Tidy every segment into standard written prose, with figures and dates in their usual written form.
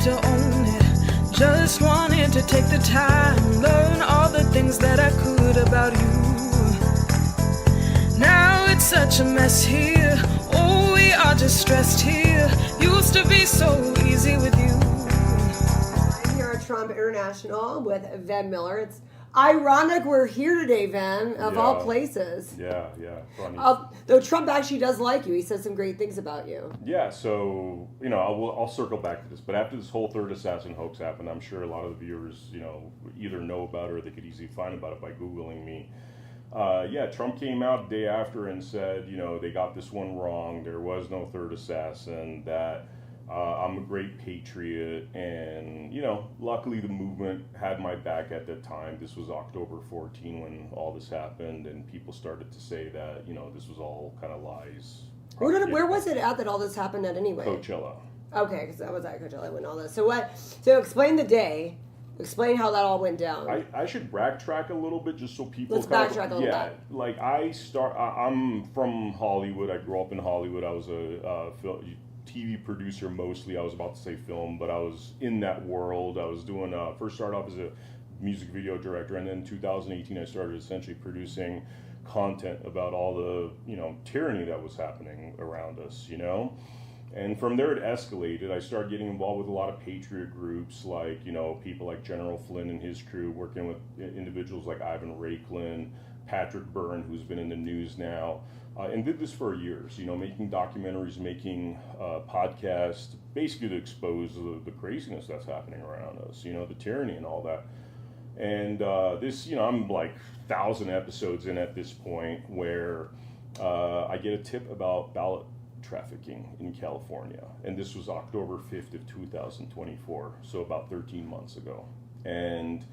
to own it. Just wanted to take the time, learn all the things that I could about you. Now it's such a mess here. Oh, we are just stressed here. Used to be so easy with you. I'm here at Trump International with Vem Miller. It's ironic we're here today, Vem, of all places. Yeah, funny. Though Trump actually does like you. He says some great things about you. Yeah, so, I'll circle back to this. But after this whole third assassin hoax happened, I'm sure a lot of the viewers, either know about it or they could easily find about it by Googling me. Trump came out the day after and said, they got this one wrong. There was no third assassin, that I'm a great patriot. And, luckily the movement had my back at that time. This was October 14 when all this happened, and people started to say that, this was all kind of lies. Where was it at that all this happened at anyway? Coachella. Okay, because I was at Coachella when all this. So explain the day. Explain how that all went down. I should backtrack a little bit just so people. Let's backtrack a little bit. Like I'm from Hollywood. I grew up in Hollywood. I was a TV producer mostly. I was about to say film, but I was in that world. I was doing first started off as a music video director, and then in 2018 I started essentially producing content about all the tyranny that was happening around us. And from there it escalated. I started getting involved with a lot of patriot groups, like, people like General Flynn and his crew, working with individuals like Ivan Raiklin, Patrick Byrne, who's been in the news now, and did this for years, making documentaries, making podcasts, basically to expose the craziness that's happening around us, the tyranny and all that. And this, I'm like 1,000 episodes in at this point, where I get a tip about ballot trafficking in California, and this was October 5th of 2024, so about 13 months ago. And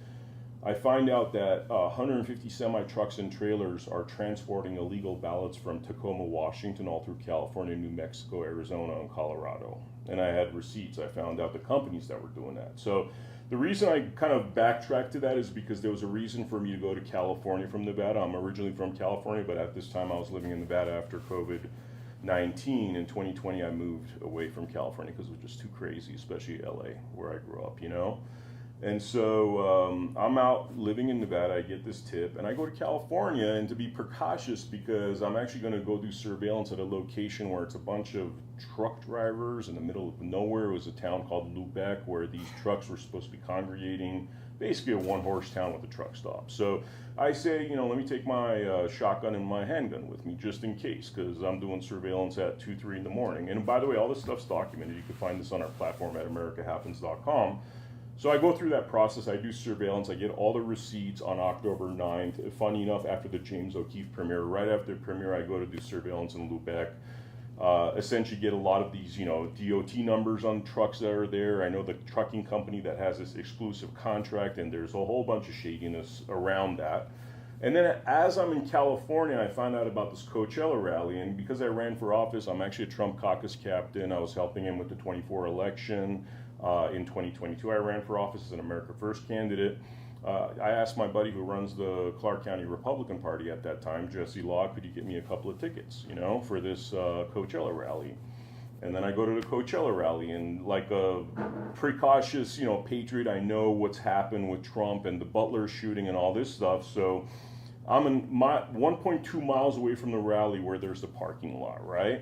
I find out that 150 semi-trucks and trailers are transporting illegal ballots from Tacoma, Washington, all through California, New Mexico, Arizona, and Colorado. And I had receipts. I found out the companies that were doing that. So the reason I kind of backtracked to that is because there was a reason for me to go to California from Nevada. I'm originally from California, but at this time I was living in Nevada after COVID-19. In 2020, I moved away from California because it was just too crazy, especially LA, where I grew up, And so I'm out living in Nevada. I get this tip, and I go to California, and to be precautious, because I'm actually going to go do surveillance at a location where it's a bunch of truck drivers in the middle of nowhere. It was a town called Lubec, where these trucks were supposed to be congregating, basically a one-horse town with a truck stop. So I say, let me take my shotgun and my handgun with me just in case, because I'm doing surveillance at 2, 3 in the morning. And by the way, all this stuff's documented. You can find this on our platform at americahappens.com. So I go through that process. I do surveillance. I get all the receipts on October 9th. Funny enough, after the James O'Keefe premiere, right after the premiere, I go to do surveillance in Lubec. Essentially get a lot of these, DOT numbers on trucks that are there. I know the trucking company that has this exclusive contract, and there's a whole bunch of shadiness around that. And then as I'm in California, I found out about this Coachella rally, and because I ran for office, I'm actually a Trump caucus captain. I was helping him with the 24 election. In 2022, I ran for office as an America First candidate. I asked my buddy who runs the Clark County Republican Party at that time, Jesse Law, could you get me a couple of tickets, for this Coachella rally? And then I go to the Coachella rally, and like a precautious, patriot, I know what's happened with Trump and the Butler shooting and all this stuff. So I'm 1.2 miles away from the rally where there's the parking lot, right?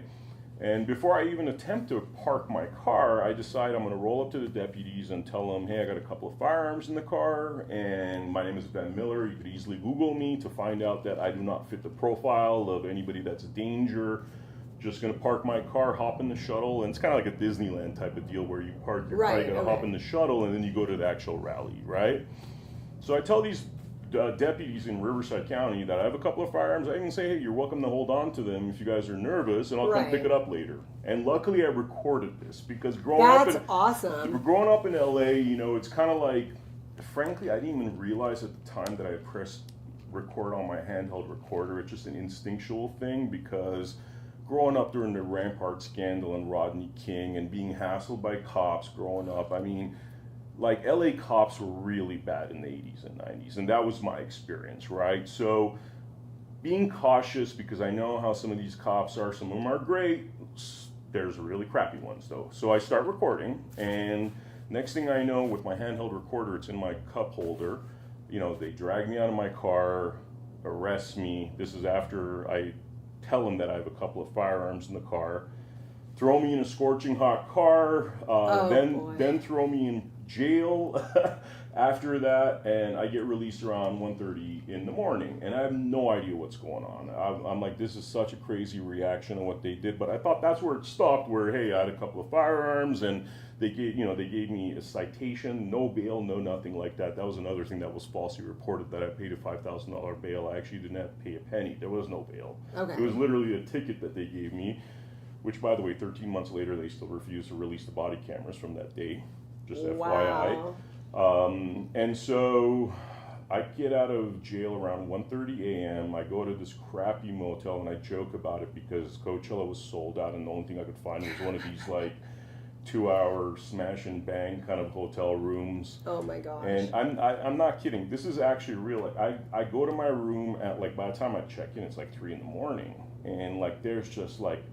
And before I even attempt to park my car, I decide I'm going to roll up to the deputies and tell them, hey, I got a couple of firearms in the car, and my name is Vem Miller. You could easily Google me to find out that I do not fit the profile of anybody that's a danger. Just going to park my car, hop in the shuttle, and it's kind of like a Disneyland type of deal where you park your car, you're going to hop in the shuttle, and then you go to the actual rally, right? So I tell these deputies in Riverside County that I have a couple of firearms. I even say, hey, you're welcome to hold on to them if you guys are nervous, and I'll come pick it up later. And luckily I recorded this, because growing up in LA, it's kind of like, frankly, I didn't even realize at the time that I had pressed record on my handheld recorder. It's just an instinctual thing, because growing up during the Rampart scandal and Rodney King and being hassled by cops growing up, like LA cops were really bad in the 80s and 90s, and that was my experience, right? So being cautious, because I know how some of these cops are. Some of them are great. There's really crappy ones though. So I start recording, and Next thing I know, with my handheld recorder, it's in my cup holder. They drag me out of my car, arrest me. This is after I tell them that I have a couple of firearms in the car. Throw me in a scorching hot car, then throw me in jail after that, and I get released around 1:30 in the morning, and I have no idea what's going on. I'm like, this is such a crazy reaction to what they did, but I thought that's where it stopped, where, hey, I had a couple of firearms, and they gave me a citation, no bail, no nothing like that. That was another thing that was falsely reported, that I paid a $5,000 bail. I actually didn't have to pay a penny. There was no bail. Okay. It was literally a ticket that they gave me, which, by the way, 13 months later, they still refused to release the body cameras from that day, just FYI. And so I get out of jail around 1:30 a.m. I go to this crappy motel, and I joke about it because Coachella was sold out, and the only thing I could find was one of these, like, 2-hour smash and bang kind of hotel rooms. Oh my gosh. And I'm not kidding. This is actually real. Like, I go to my room at, like, by the time I check in, it's like 3 in the morning. And, like, there's just, like,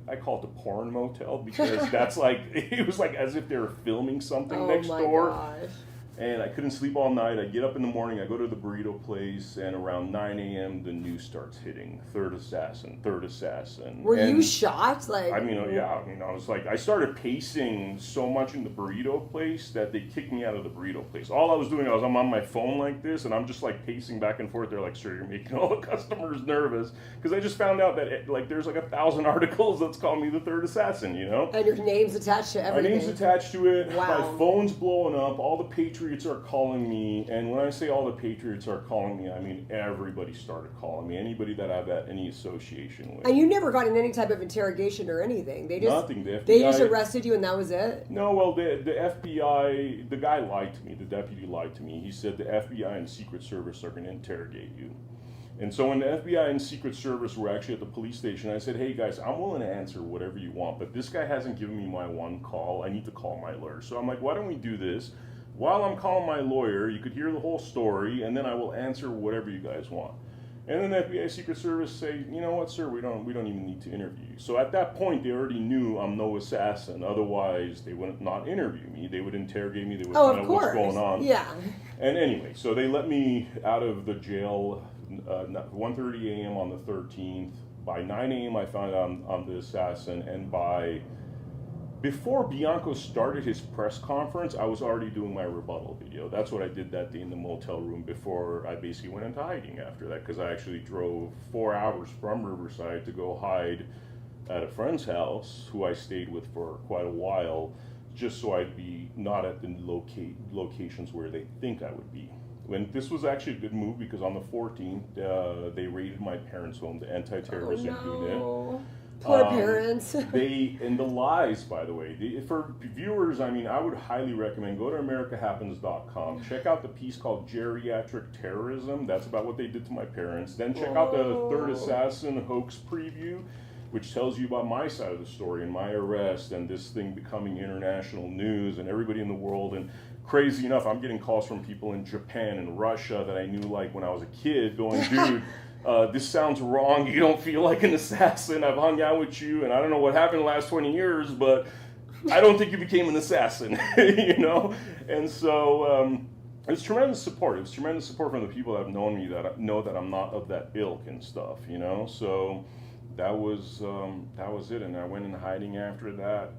I call it the porn motel, because that's like, it was like as if they were filming something next door. Gosh. And I couldn't sleep all night. I get up in the morning, I go to the burrito place, and around 9 a.m. the news starts hitting. Third assassin. Were you shocked? Like, I was like, I started pacing so much in the burrito place that they kicked me out of the burrito place. All I was doing, I'm on my phone like this, and I'm just like pacing back and forth. They're like, sir, you're making all the customers nervous. Because I just found out that there's like 1,000 articles that's calling me the third assassin, And your name's attached to everything. My name's attached to it. Wow. My phone's blowing up. All the Patriots are calling me, and when I say all the Patriots are calling me, I mean everybody started calling me. Anybody that I've had any association with. And you never got in any type of interrogation or anything. They just nothing. The FBI, they just arrested you, and that was it. No, well, the FBI, the guy lied to me. The deputy lied to me. He said the FBI and Secret Service are going to interrogate you. And so when the FBI and Secret Service were actually at the police station, I said, hey guys, I'm willing to answer whatever you want, but this guy hasn't given me my one call. I need to call my lawyer. So I'm like, why don't we do this? While I'm calling my lawyer, you could hear the whole story, and then I will answer whatever you guys want. And then the FBI Secret Service say, you know what, sir, we don't even need to interview you. So at that point, they already knew I'm no assassin. Otherwise, they would not interview me. They would interrogate me. They would find out what's going on. Yeah. And anyway, so they let me out of the jail 1:30 a.m. on the 13th. By 9 a.m., I found out I'm the assassin, and before Bianco started his press conference, I was already doing my rebuttal video. That's what I did that day in the motel room before I basically went into hiding after that, because I actually drove 4 hours from Riverside to go hide at a friend's house who I stayed with for quite a while, just so I'd be not at the locations where they think I would be. And this was actually a good move, because on the 14th, they raided my parents' home, the anti-terrorism unit. Poor parents. And the lies, by the way, for viewers, I mean, I would highly recommend, go to AmericaHappens.com, check out the piece called Geriatric Terrorism. That's about what they did to my parents. Then check out the Third Assassin hoax preview, which tells you about my side of the story and my arrest and this thing becoming international news and everybody in the world. And crazy enough, I'm getting calls from people in Japan and Russia that I knew like when I was a kid going, dude, this sounds wrong. You don't feel like an assassin. I've hung out with you, and I don't know what happened the last 20 years, but I don't think you became an assassin, And so it was tremendous support. It was tremendous support from the people that have known me, that know that I'm not of that ilk and stuff, So that was it, and I went in hiding after that.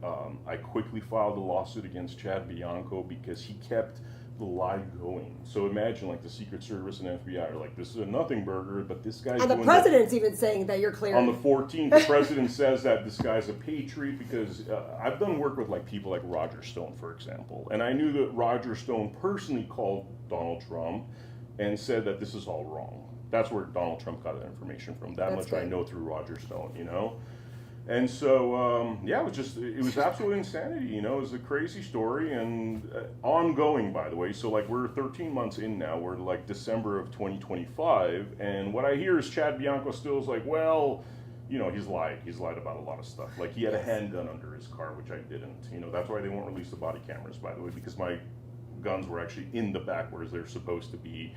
I quickly filed a lawsuit against Chad Bianco because he kept the lie going. So imagine like the Secret Service and FBI are like, this is a nothing burger, but this guy's and the president's even saying that you're clear. On the 14th, the president says that this guy's a patriot because I've done work with like people like Roger Stone, for example, and I knew that Roger Stone personally called Donald Trump and said that this is all wrong. That's where Donald Trump got that information from. That's much good. I know through Roger Stone, And so, it was absolute insanity, It was a crazy story and ongoing, by the way. So, like, we're 13 months in now. We're, like, December of 2025. And what I hear is Chad Bianco still is like, well, he's lied. He's lied about a lot of stuff. Like, he had a handgun under his car, which I didn't. That's why they won't release the body cameras, by the way, because my guns were actually in the back where they're supposed to be.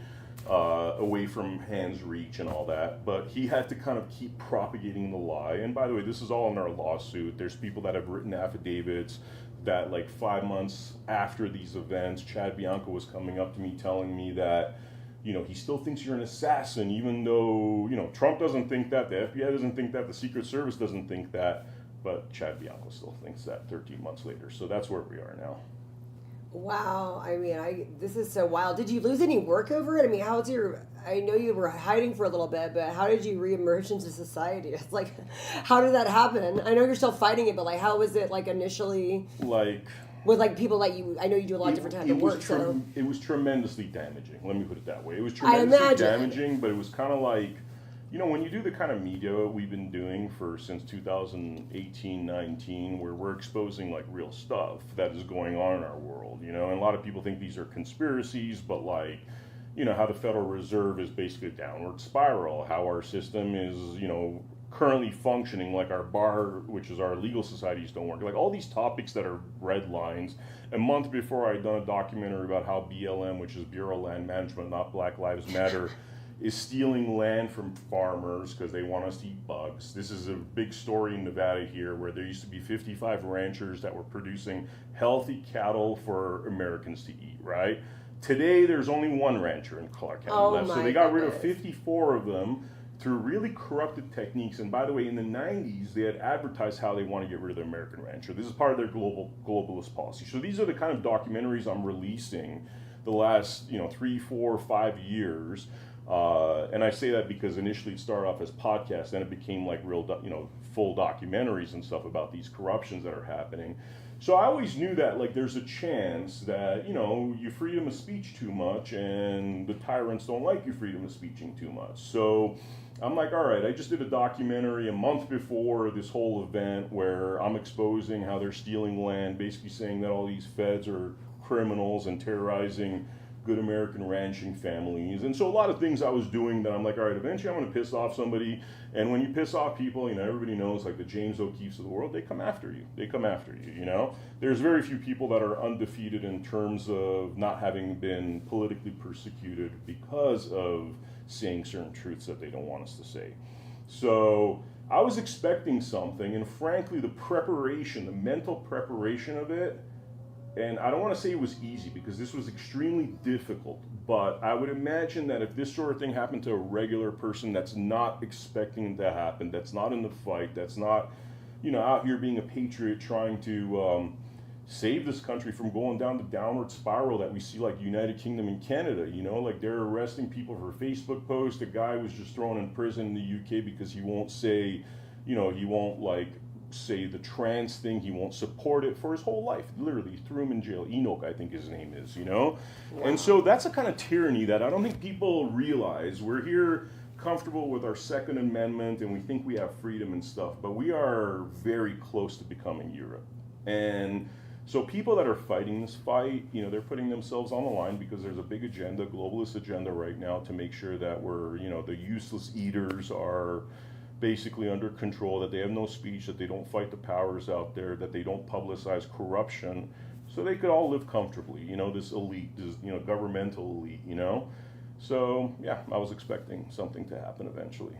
Away from hands reach and all that, but he had to kind of keep propagating the lie. And by the way, this is all in our lawsuit. There's people that have written affidavits that like 5 months after these events, Chad Bianco was coming up to me telling me that, you know, he still thinks you're an assassin, even though, you know, Trump doesn't think that, the FBI doesn't think that, the Secret Service doesn't think that, but Chad Bianco still thinks that 13 months later. So that's where we are now. Wow, I mean, this is so wild. Did you lose any work over it? I mean, how's your? I know you were hiding for a little bit, but how did you reemerge into society? It's like, how did that happen? I know you're still fighting it, but like, how was it like initially? Like with like people like you, I know you do a lot of different types of work. So it was tremendously damaging. Let me put it that way. It was tremendously damaging, but it was kind of like, you know, when you do the kind of media we've been doing since 2018-19, where we're exposing like real stuff that is going on in our world, you know, and a lot of people think these are conspiracies, but like, you know, how the Federal Reserve is basically a downward spiral, how our system is, you know, currently functioning, like our bar, which is our legal societies, don't work, like all these topics that are red lines. A month before, I'd done a documentary about how BLM, which is Bureau of Land Management, not Black Lives Matter, is stealing land from farmers because they want us to eat bugs. This is a big story in Nevada here, where there used to be 55 ranchers that were producing healthy cattle for Americans to eat, right? Today, there's only one rancher in Clark County left. So they got rid of 54 of them through really corrupted techniques. And by the way, in the 90s, they had advertised how they want to get rid of the American rancher. This is part of their globalist policy. So these are the kind of documentaries I'm releasing the last, 3, 4, 5 years. And I say that because initially it started off as podcasts, then it became like real, full documentaries and stuff about these corruptions that are happening. So I always knew that like there's a chance that, you freedom of speech too much and the tyrants don't like you freedom of speeching too much. So I'm like, all right, I just did a documentary a month before this whole event where I'm exposing how they're stealing land, basically saying that all these feds are criminals and terrorizing good American ranching families. And so a lot of things I was doing that I'm like, all right, eventually I'm going to piss off somebody. And when you piss off people, everybody knows, like the James O'Keefes of the world, they come after you. There's very few people that are undefeated in terms of not having been politically persecuted because of saying certain truths that they don't want us to say. So I was expecting something, and frankly, the mental preparation of it, and I don't want to say it was easy because this was extremely difficult, but I would imagine that if this sort of thing happened to a regular person that's not expecting it to happen, that's not in the fight, that's not, out here being a patriot trying to save this country from going down the downward spiral that we see like United Kingdom and Canada, like they're arresting people for Facebook posts. A guy was just thrown in prison in the UK because he won't say, he won't say the trans thing, he won't support it for his whole life. Literally threw him in jail. Enoch, I think his name is, Wow. And so that's a kind of tyranny that I don't think people realize. We're here comfortable with our Second Amendment and we think we have freedom and stuff, but we are very close to becoming Europe. And so people that are fighting this fight, they're putting themselves on the line because there's a big agenda, globalist agenda right now to make sure that we're, the useless eaters are basically under control, that they have no speech, that they don't fight the powers out there, that they don't publicize corruption, so they could all live comfortably, this elite, this, governmental elite, So, yeah, I was expecting something to happen eventually.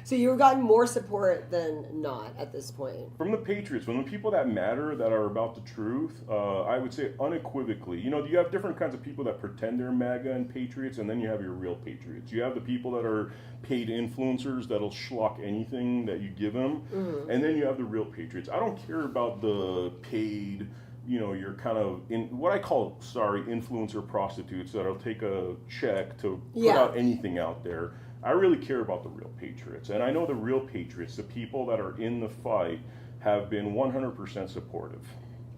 So you've gotten more support than not at this point? From the patriots, from the people that matter, that are about the truth, I would say unequivocally. You have different kinds of people that pretend they're MAGA and patriots, and then you have your real patriots. You have the people that are paid influencers that'll schlock anything that you give them, and then you have the real patriots. I don't care about the paid, you're kind of in what I call, influencer prostitutes that'll take a check to put out anything out there. I really care about the real patriots. And I know the real patriots, the people that are in the fight, have been 100% supportive.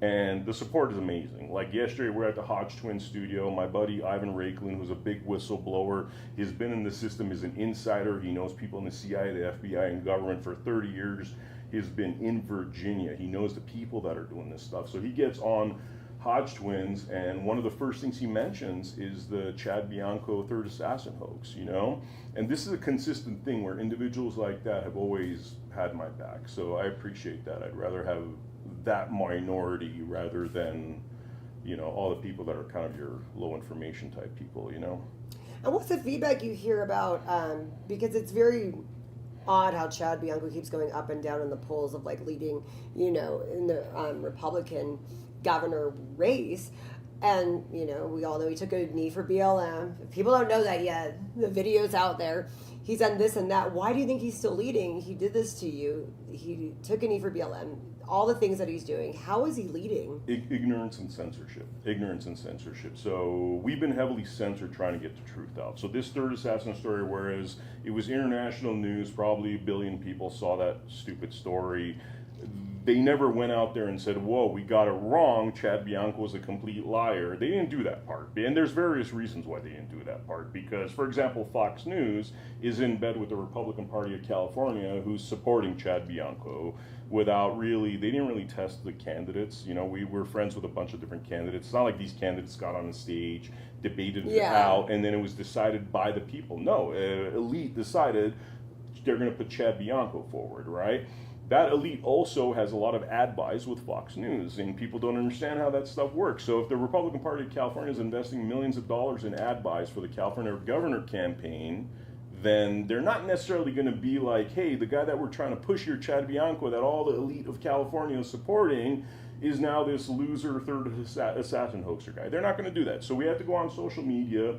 And the support is amazing. Like yesterday, we're at the Hodge Twin studio. My buddy Ivan Rakelin, who's a big whistleblower, he's been in the system, is an insider. He knows people in the CIA, the FBI, and government for 30 years. He's been in Virginia. He knows the people that are doing this stuff. So he gets on Hodge Twins, and one of the first things he mentions is the Chad Bianco third assassin hoax, And this is a consistent thing where individuals like that have always had my back. So I appreciate that. I'd rather have that minority rather than, all the people that are kind of your low information type people, And what's the feedback you hear about, because it's very odd how Chad Bianco keeps going up and down in the polls of like leading, in the Republican governor race. And, we all know he took a knee for BLM. If people don't know that yet, the video's out there. He's done this and that. Why do you think he's still leading? He did this to you. He took a knee for BLM. All the things that he's doing. How is he leading? Ignorance and censorship. Ignorance and censorship. So we've been heavily censored trying to get the truth out. So this third assassin story, whereas it was international news, probably 1 billion people saw that stupid story. They never went out there and said, whoa, we got it wrong, Chad Bianco was a complete liar. They didn't do that part. And there's various reasons why they didn't do that part. Because, for example, Fox News is in bed with the Republican Party of California who's supporting Chad Bianco they didn't really test the candidates. We were friends with a bunch of different candidates. It's not like these candidates got on the stage, debated it out, and then it was decided by the people. No, elite decided they're going to put Chad Bianco forward, right? That elite also has a lot of ad buys with Fox News, and people don't understand how that stuff works. So if the Republican Party of California is investing millions of dollars in ad buys for the California governor campaign, then they're not necessarily going to be like, hey, the guy that we're trying to push here, Chad Bianco, that all the elite of California is supporting, is now this loser third assassin hoaxer guy. They're not going to do that. So we have to go on social media.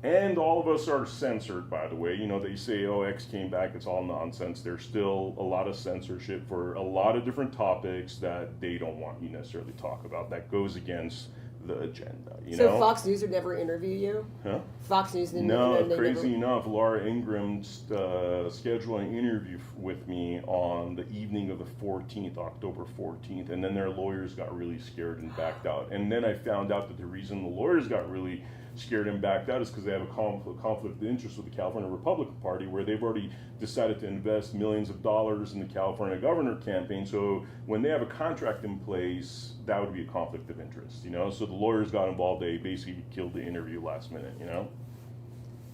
And all of us are censored, by the way. They say, oh, X came back, it's all nonsense. There's still a lot of censorship for a lot of different topics that they don't want you necessarily talk about. That goes against the agenda, So Fox News would never interview you? Huh? Fox News didn't crazy enough, Laura Ingraham scheduled an interview with me on the evening of the 14th, October 14th, and then their lawyers got really scared and backed out. And then I found out that the reason the lawyers got really scared and backed out is because they have a conflict of interest with the California Republican Party, where they've already decided to invest millions of dollars in the California governor campaign. So when they have a contract in place, that would be a conflict of interest, So the lawyers got involved. They basically killed the interview last minute,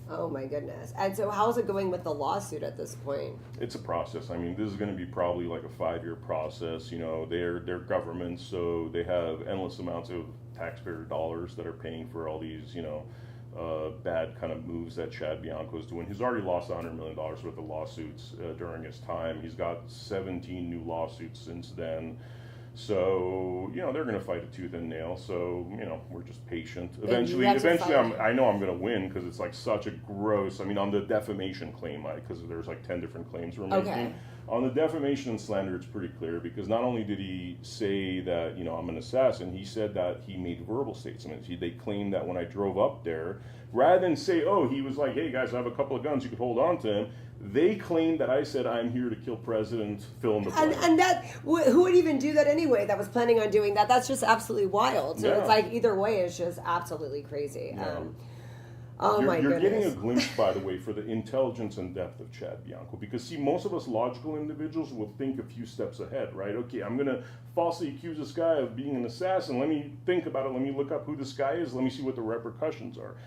Oh my goodness. And so how's it going with the lawsuit at this point? It's a process. I mean, this is going to be probably like a 5-year process. They're governments, so they have endless amounts of taxpayer dollars that are paying for all these, bad kind of moves that Chad Bianco is doing. He's already lost $100 million worth of lawsuits during his time. He's got 17 new lawsuits since then. So, they're going to fight a tooth and nail. So, we're just patient. Eventually, I know I'm going to win because it's like such a gross, on the defamation claim, because there's like 10 different claims we're making. Okay. On the defamation and slander, it's pretty clear because not only did he say that, I'm an assassin, he said that he made verbal statements. They claimed that when I drove up there, rather than say, oh, he was like, hey guys, I have a couple of guns, you could hold on to him. They claimed that I said I'm here to kill President, fill in the blank. And that, who would even do that anyway that was planning on doing that? That's just absolutely wild. So it's like either way, it's just absolutely crazy. Yeah. My You're goodness. getting a glimpse, by the way, for the intelligence and depth of Chad Bianco. Because, most of us logical individuals will think a few steps ahead, right? Okay, I'm going to falsely accuse this guy of being an assassin. Let me think about it. Let me look up who this guy is. Let me see what the repercussions are.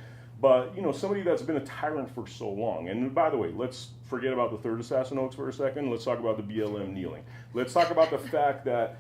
But, somebody that's been a tyrant for so long. And by the way, let's forget about the third assassin hoax for a second. Let's talk about the BLM kneeling. Let's talk about the fact that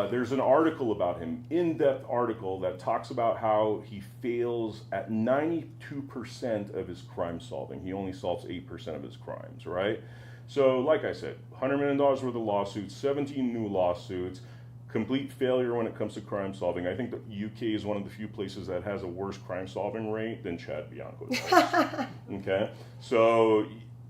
there's an article about him, in-depth article, that talks about how he fails at 92% of his crime solving. He only solves 8% of his crimes, right? So, like I said, $100 million worth of lawsuits, 17 new lawsuits, complete failure when it comes to crime solving. I think the UK is one of the few places that has a worse crime solving rate than Chad Bianco does. Okay? So,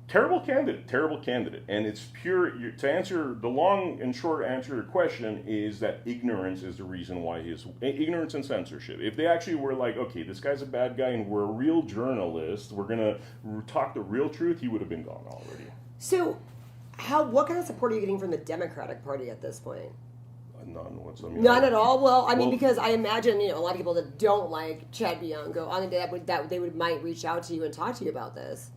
terrible candidate. And it's pure, to answer, the long and short answer to your question is that ignorance is the reason why ignorance and censorship. If they actually were like, okay, this guy's a bad guy and we're a real journalist, we're going to talk the real truth, he would have been gone already. So, what kind of support are you getting from the Democratic Party at this point? None whatsoever. None at all. Well, because I imagine a lot of people that don't like Chad Bianco might reach out to you and talk to you about this.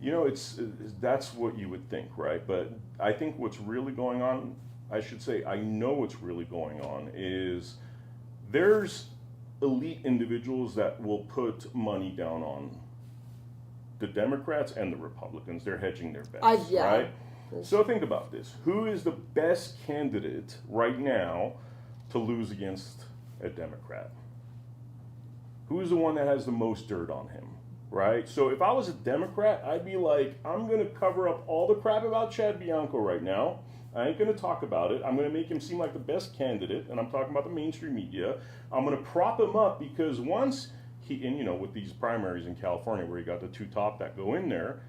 That's what you would think, right? But I think what's really going on, I know what's really going on is there's elite individuals that will put money down on the Democrats and the Republicans. They're hedging their bets, right? So think about this. Who is the best candidate right now to lose against a Democrat? Who is the one that has the most dirt on him right? So if I was a Democrat, I'd be like, I'm going to cover up all the crap about Chad Bianco right now. I ain't going to talk about it. I'm going to make him seem like the best candidate, and I'm talking about the mainstream media. I'm going to prop him up because once he, and you know, with these primaries in California where you got the two top that go in there,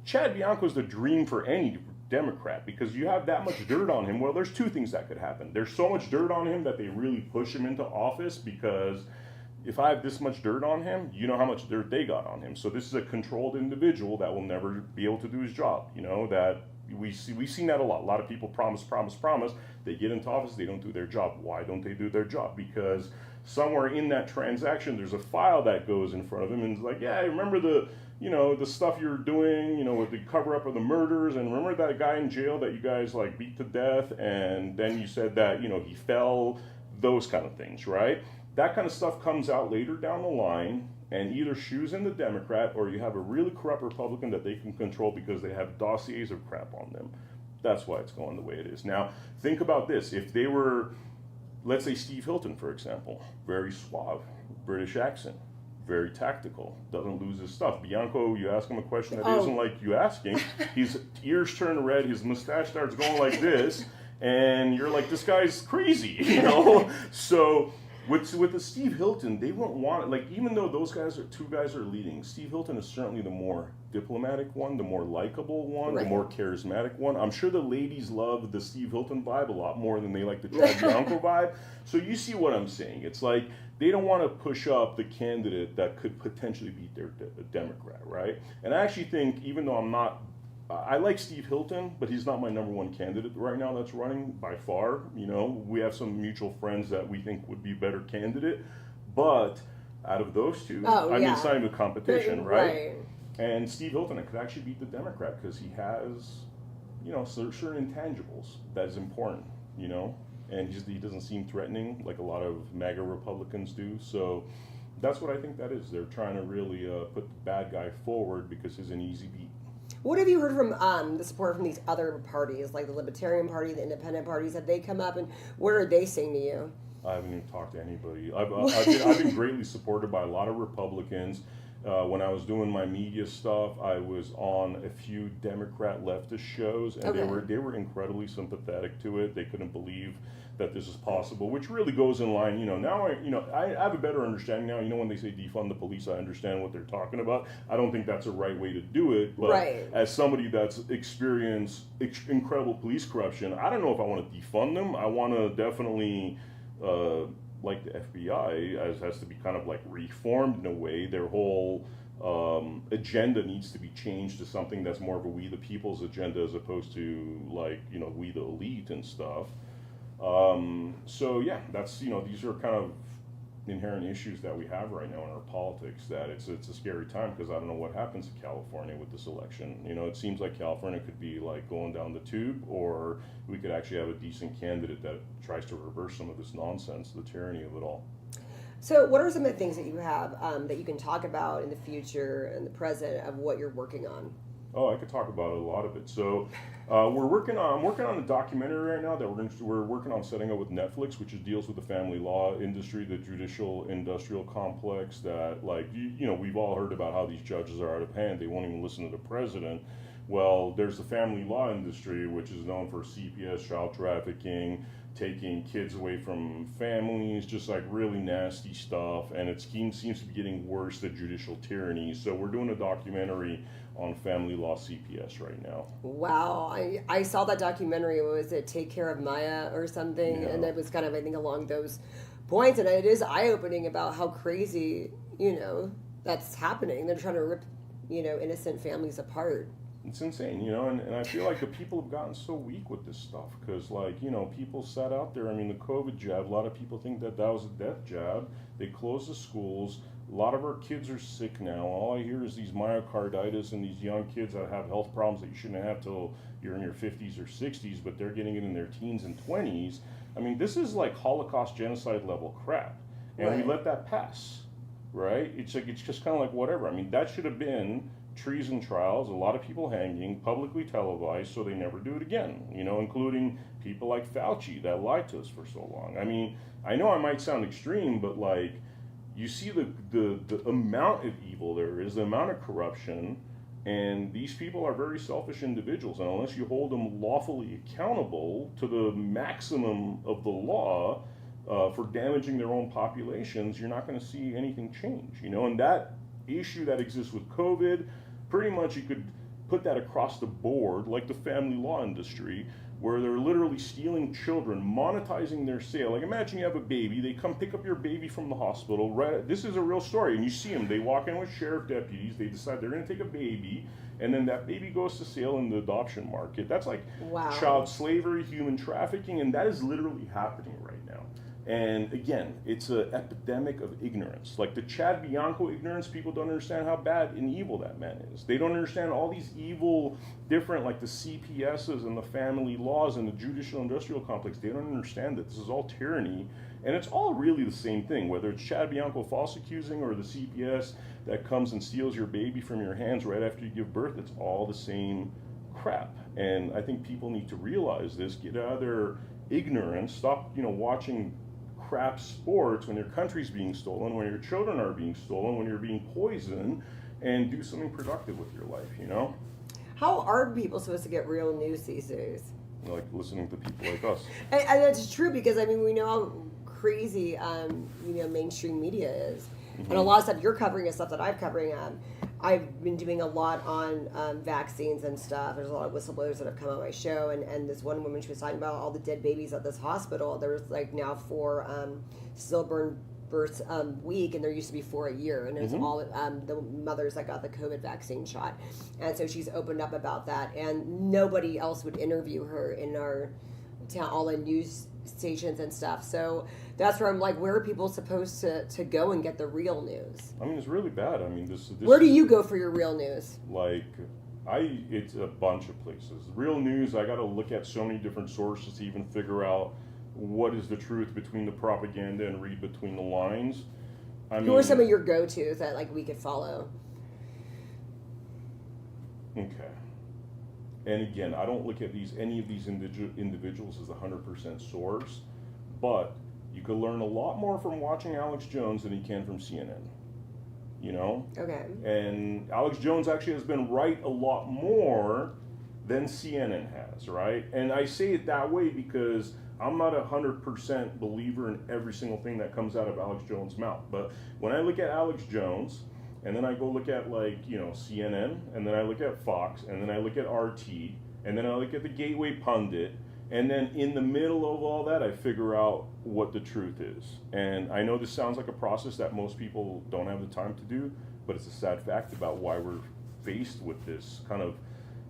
Chad Bianco's the dream for any Democrat because you have that much dirt on him. Well, there's two things that could happen. There's so much dirt on him that they really push him into office because if I have this much dirt on him, you know how much dirt they got on him. So this is a controlled individual that will never be able to do his job. You know, that we've seen that a lot. A lot of people promise. They get into office, they don't do their job. Why don't they do their job? Because somewhere in that transaction, there's a file that goes in front of him and it's like, yeah, I remember the stuff you're doing, with the cover up of the murders, and remember that guy in jail that you guys like beat to death, and then you said that, he fell, those kind of things, right? That kind of stuff comes out later down the line and either shoes in the Democrat or you have a really corrupt Republican that they can control because they have dossiers of crap on them. That's why it's going the way it is. Now, think about this. If they were, let's say Steve Hilton, for example, very suave, British accent, very tactical, doesn't lose his stuff. Bianco, you ask him a question that isn't like you asking, his ears turn red, his mustache starts going like this, and you're like, this guy's crazy, So with the Steve Hilton, they won't want it. Like, even though those two guys are leading, Steve Hilton is certainly the more diplomatic one, the more likable one, the more charismatic one. I'm sure the ladies love the Steve Hilton vibe a lot more than they like the Chad Bianco vibe. So you see what I'm saying. It's like they don't want to push up the candidate that could potentially beat their Democrat, right? And I actually think, even though I like Steve Hilton, but he's not my number one candidate right now that's running by far. We have some mutual friends that we think would be a better candidate. But out of those two, it's not even a competition, right? And Steve Hilton could actually beat the Democrat because he has, certain intangibles that is important, and he doesn't seem threatening like a lot of MAGA Republicans do. So that's what I think that is. They're trying to really put the bad guy forward because he's an easy beat. What have you heard from the support from these other parties, like the Libertarian Party, the Independent parties? Have they come up, and what are they saying to you? I haven't even talked to anybody. I've been greatly supported by a lot of Republicans. When I was doing my media stuff, I was on a few Democrat leftist shows, and they were incredibly sympathetic to it. They couldn't believe that this is possible, which really goes in line. Now I have a better understanding now. When they say defund the police, I understand what they're talking about. I don't think that's a right way to do it, but as somebody that's experienced incredible police corruption, I don't know if I want to defund them. I want to definitely. Like the FBI has to be kind of like reformed in a way. Their whole agenda needs to be changed to something that's more of a we the people's agenda as opposed to like, we the elite and stuff. So yeah, that's, these are kind of inherent issues that we have right now in our politics, that it's a scary time because I don't know what happens to California with this election. It seems like California could be like going down the tube, or we could actually have a decent candidate that tries to reverse some of this nonsense, the tyranny of it all. So what are some of the things that you have that you can talk about in the future and the present of what you're working on? Oh, I could talk about a lot of it. So I'm working on a documentary right now that we're working on setting up with Netflix, which deals with the family law industry, the judicial industrial complex that, like, we've all heard about how these judges are out of hand. They won't even listen to the president. Well, there's the family law industry, which is known for CPS, child trafficking, taking kids away from families, just like really nasty stuff. And it seems to be getting worse, the judicial tyranny. So we're doing a documentary on family law CPS right now. Wow. I saw that documentary. What was it, Take Care of Maya or something? Yeah. And it was kind of, I think, along those points. And it is eye-opening about how crazy, that's happening. They're trying to rip, innocent families apart. It's insane, and I feel like the people have gotten so weak with this stuff because, like, people sat out there. I mean, the COVID jab, a lot of people think that was a death jab. They closed the schools. A lot of our kids are sick now. All I hear is these myocarditis and these young kids that have health problems that you shouldn't have till you're in your 50s or 60s, but they're getting it in their teens and 20s. I mean, this is like Holocaust genocide level crap. And we let that pass, right? It's just kind of like whatever. I mean, that should have been treason trials, a lot of people hanging, publicly televised, so they never do it again, including people like Fauci that lied to us for so long. I mean, I know I might sound extreme, but like, you see the amount of evil there is, the amount of corruption, and these people are very selfish individuals. And unless you hold them lawfully accountable to the maximum of the law for damaging their own populations, you're not going to see anything change. And that issue that exists with COVID, pretty much you could put that across the board, like the family law industry, where they're literally stealing children, monetizing their sale. Like imagine you have a baby, they come pick up your baby from the hospital, right? This is a real story, and you see them, they walk in with sheriff deputies, they decide they're gonna take a baby, and then that baby goes to sale in the adoption market. That's like child slavery, human trafficking, and that is literally happening right now. And again, it's an epidemic of ignorance. Like the Chad Bianco ignorance, people don't understand how bad and evil that man is. They don't understand all these evil, different, like the CPSs and the family laws and the judicial industrial complex. They don't understand that this is all tyranny. And it's all really the same thing, whether it's Chad Bianco false accusing or the CPS that comes and steals your baby from your hands right after you give birth. It's all the same crap. And I think people need to realize this, get out of their ignorance, stop, watching crap sports when your country's being stolen, when your children are being stolen, when you're being poisoned, and do something productive with your life, How are people supposed to get real news these days? Like listening to people like us. And that's true because, we know how crazy, mainstream media is. Mm-hmm. And a lot of stuff you're covering is stuff that I'm covering. I've been doing a lot on vaccines and stuff. There's a lot of whistleblowers that have come on my show, and this one woman, she was talking about all the dead babies at this hospital. There's now 4 stillborn births week, and there used to be 4 a year, and it's all the mothers that got the COVID vaccine shot. And so she's opened up about that, and nobody else would interview her in our town, all the news stations and stuff. So that's where I'm like, where are people supposed to go and get the real news? It's really bad. This where do you go for your real news? It's a bunch of places. Real news, I got to look at so many different sources to even figure out what is the truth between the propaganda and read between the lines. Who are some of your go-tos that we could follow? Okay. And again, I don't look at any of these individuals as 100% source, but you could learn a lot more from watching Alex Jones than you can from CNN. Okay. And Alex Jones actually has been right a lot more than CNN has, right? And I say it that way because I'm not 100% believer in every single thing that comes out of Alex Jones' mouth. But when I look at Alex Jones, and then I go look at CNN, and then I look at Fox, and then I look at RT, and then I look at the Gateway Pundit, and then in the middle of all that, I figure out what the truth is. And I know this sounds like a process that most people don't have the time to do, but it's a sad fact about why we're faced with this kind of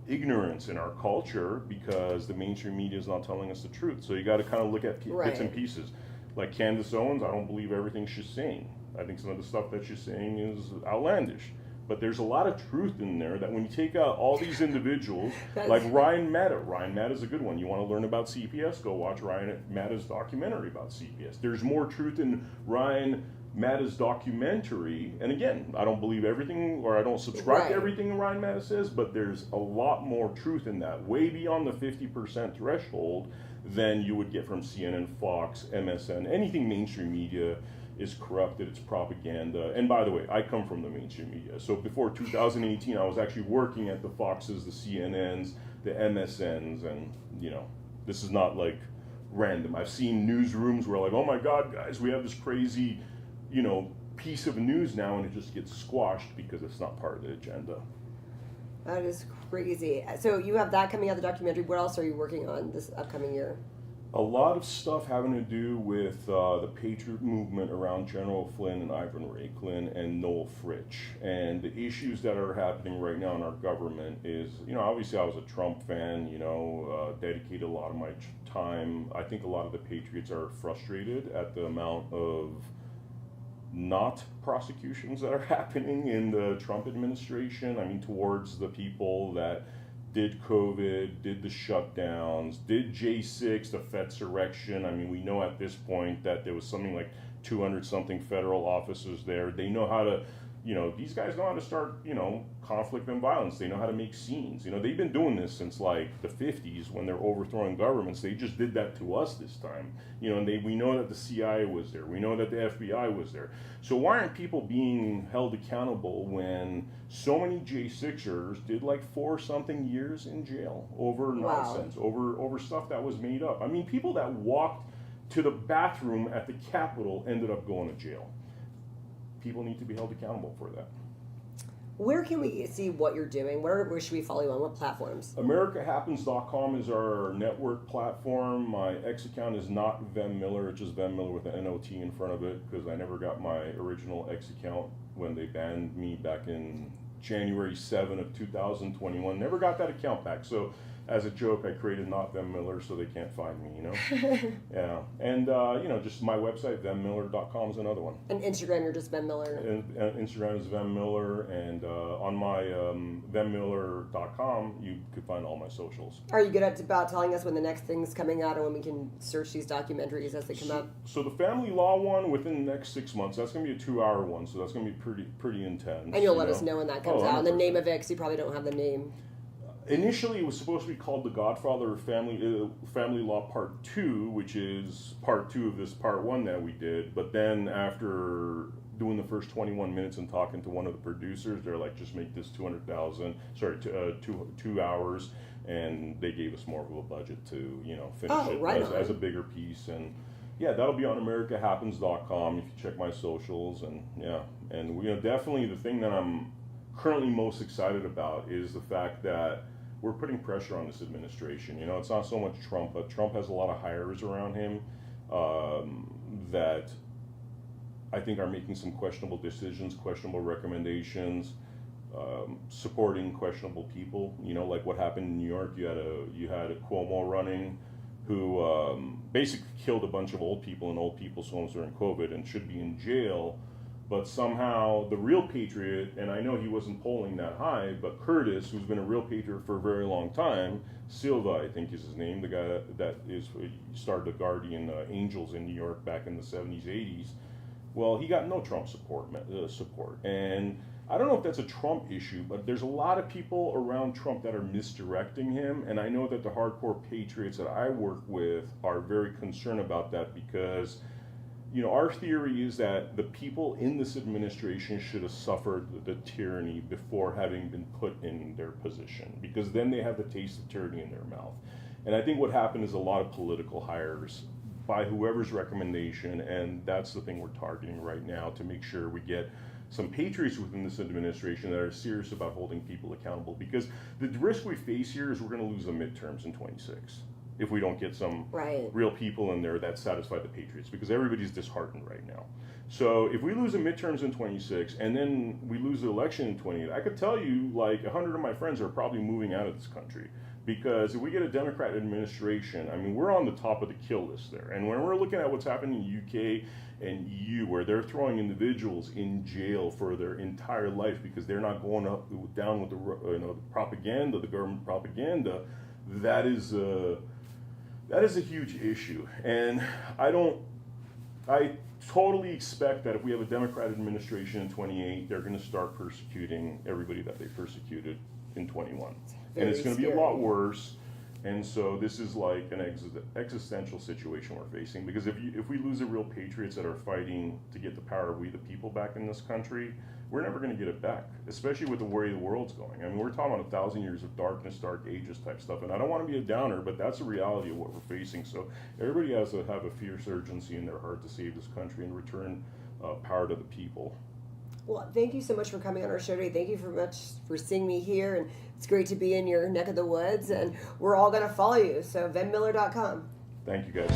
ignorance in our culture, because the mainstream media is not telling us the truth. So you got to kind of look at bits and pieces. Like Candace Owens, I don't believe everything she's saying. I think some of the stuff that she's saying is outlandish. But there's a lot of truth in there that when you take out all these individuals, like Ryan Matta. Ryan Matta's a good one. You want to learn about CPS, go watch Ryan Matta's documentary about CPS. There's more truth in Ryan Matta's documentary. And again, I don't believe everything, or I don't subscribe to everything Ryan Matta says, but there's a lot more truth in that, way beyond the 50% threshold than you would get from CNN, Fox, MSN, anything mainstream media is corrupted, it's propaganda. And by the way, I come from the mainstream media. So before 2018, I was actually working at the Foxes, the CNNs, the MSNs, and this is not random. I've seen newsrooms where oh my God, guys, we have this crazy, piece of news now, and it just gets squashed because it's not part of the agenda. That is crazy. So you have that coming out, the documentary. What else are you working on this upcoming year? A lot of stuff having to do with the Patriot movement around General Flynn and Ivan Raiklin and Noel Fritsch. And the issues that are happening right now in our government is, obviously I was a Trump fan, dedicated a lot of my time. I think a lot of the Patriots are frustrated at the amount of not prosecutions that are happening in the Trump administration. Towards the people that did COVID, did the shutdowns, did J6, the Fedsurrection. We know at this point that there was something like 200 something federal officers there. They know how to these guys know how to start, conflict and violence. They know how to make scenes. They've been doing this since like the 50s when they're overthrowing governments. They just did that to us this time. And we know that the CIA was there. We know that the FBI was there. So why aren't people being held accountable when so many J6ers did like 4-something years in jail over nonsense, over stuff that was made up? I mean, people that walked to the bathroom at the Capitol ended up going to jail. People need to be held accountable for that. Where can we see what you're doing? Where should we follow you on? What platforms? AmericaHappens.com is our network platform. My X account is not Vem Miller. It's just Vem Miller with an N-O-T in front of it because I never got my original X account when they banned me back in January 7 of 2021. Never got that account back. So as a joke, I created not Vem Miller so they can't find me, Yeah. And, just my website, vemmiller.com is another one. And Instagram, you're just Vem Miller? And Instagram is Vem Miller. And on my vemmiller.com, you could find all my socials. Are you good at about telling us when the next thing's coming out and when we can search these documentaries as they come out? So the family law one, within the next 6 months, that's going to be a 2-hour one. So that's going to be pretty intense. And you'll let us know when that comes out. And the 100%. name of it, because you probably don't have the name. Initially, it was supposed to be called The Godfather Family Law Part 2, which is Part 2 of this Part 1 that we did. But then after doing the first 21 minutes and talking to one of the producers, they're like, just make this 2 hours. And they gave us more of a budget to, finish it as a bigger piece. And yeah, that'll be on AmericaHappens.com if you check my socials. And definitely the thing that I'm currently most excited about is the fact that we're putting pressure on this administration. It's not so much Trump, but Trump has a lot of hires around him that I think are making some questionable decisions, questionable recommendations, supporting questionable people. Like what happened in New York. You had a Cuomo running who basically killed a bunch of old people in old people's homes during COVID and should be in jail. But somehow the real patriot, and I know he wasn't polling that high, but Curtis, who's been a real patriot for a very long time, Silva, I think is his name, the guy that started the Guardian Angels in New York back in the 70s, 80s, well, he got no Trump support. And I don't know if that's a Trump issue, but there's a lot of people around Trump that are misdirecting him, and I know that the hardcore patriots that I work with are very concerned about that because our theory is that the people in this administration should have suffered the tyranny before having been put in their position, because then they have the taste of tyranny in their mouth. And I think what happened is a lot of political hires by whoever's recommendation, and that's the thing we're targeting right now to make sure we get some patriots within this administration that are serious about holding people accountable, because the risk we face here is we're going to lose the midterms in 26. If we don't get some real people in there that satisfy the patriots, because everybody's disheartened right now. So if we lose the midterms in 26 and then we lose the election in 28, I could tell you like 100 of my friends are probably moving out of this country, because if we get a Democrat administration, I mean, we're on the top of the kill list there. And when we're looking at what's happening in the UK and EU, where they're throwing individuals in jail for their entire life because they're not going down with the propaganda, the government propaganda, that is a huge issue. And I totally expect that if we have a Democrat administration in 28, they're going to start persecuting everybody that they persecuted in 21. And it's going to be a lot worse. And so this is like an existential situation we're facing, because if we lose the real patriots that are fighting to get the power of we the people back in this country, we're never going to get it back, especially with the way the world's going. I mean, we're talking about 1,000 years of darkness, dark ages type stuff, and I don't want to be a downer, but that's the reality of what we're facing. So everybody has to have a fierce urgency in their heart to save this country and return power to the people. Well, thank you so much for coming on our show today. Thank you much for seeing me here, and it's great to be in your neck of the woods, and we're all going to follow you. So vemmiller.com. Thank you, guys.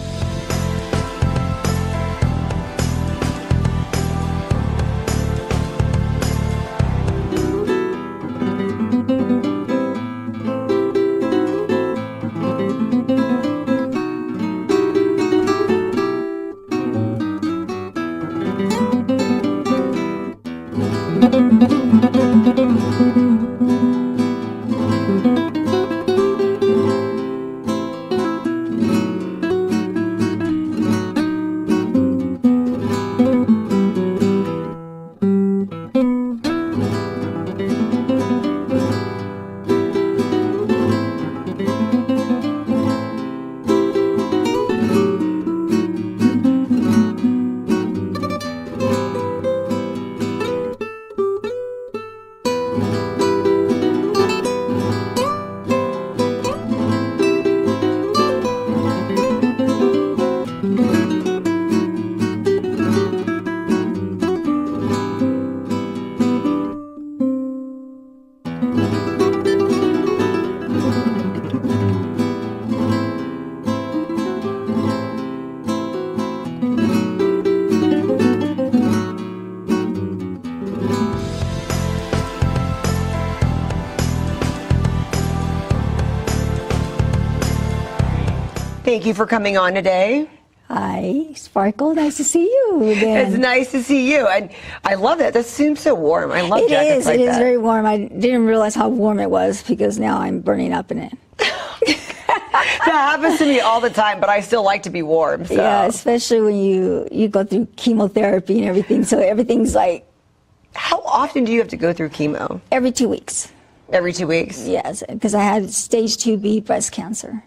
Thank you for coming on today. Hi, Sparkle. Nice to see you again. It's nice to see you, and I love it. This seems so warm. I love It jackets is. like It that. is very warm. I didn't realize how warm it was because now I'm burning up in it. That happens to me all the time, but I still like to be warm. So. Yeah, especially when you go through chemotherapy and everything. So everything's like How often do you have to go through chemo? every 2 weeks. Every 2 weeks? Yes, because I had stage 2B breast cancer.